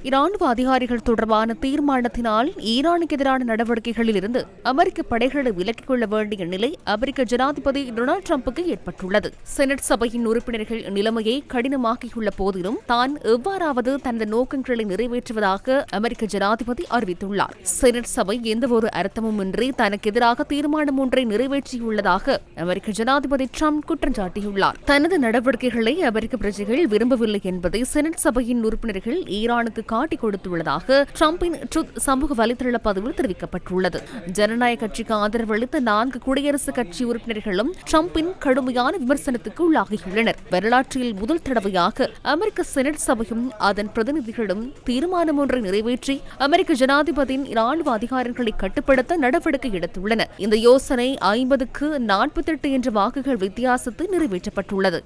இராணுவ அதிகாரிகள் தொடர்பான தீர்மானத்தினால் ஈரானுக்கு எதிரான நடவடிக்கைகளில் இருந்து அமெரிக்க படைகளை விலக்கிக் கொள்ள வேண்டிய நிலை அமெரிக்க ஜனாதிபதி டொனால்டு டிரம்புக்கு ஏற்பட்டுள்ளது. செனட் சபையின் உறுப்பினர்கள் நிலைமையை கடினமாக்கியுள்ள போதிலும் தான் எவ்வாறாவது தனது நோக்கங்களை நிறைவேற்றுவதாக அமெரிக்க ஜனாதிபதி அறிவித்துள்ளார். செனட் சபை எந்தவொரு அர்த்தமுமின்றி தனக்கு எதிராக தீர்மானம் ஒன்றை நிறைவேற்றியுள்ளதாக அமெரிக்க ஜனாதிபதி டிரம்ப் குற்றம் சாட்டியுள்ளார். தனது நடவடிக்கைகளை அமெரிக்க பிரஜைகள் விரும்பவில்லை என்பதை செனட் சபையின் உறுப்பினர்கள் ஈரானுக்கு காட்டிக் கொடுத்துள்ளதாக டிரம்பின் ட்ரூத் சமூக வலைதள பதிவில் தெரிவிக்கப்பட்டுள்ளது. ஜனநாயக கட்சிக்கு ஆதரவு அளித்த 4 குடியரசுக் கட்சி உறுப்பினர்களும் டிரம்பின் கடுமையான விமர்சனத்துக்கு உள்ளாகியுள்ளனர். வரலாற்றில் முதல் தடவையாக அமெரிக்க செனட் சபையும் அதன் பிரதிநிதிகளும் தீர்மானம் ஒன்றை நிறைவேற்றி அமெரிக்க ஜனாதிபதியின் இராணுவ அதிகாரங்களை கட்டுப்படுத்த நடவடிக்கை எடுத்துள்ளன. இந்த யோசனை 50-48 என்ற வாக்குகள் வித்தியாசத்தில் நிறைவேற்றப்பட்டுள்ளது.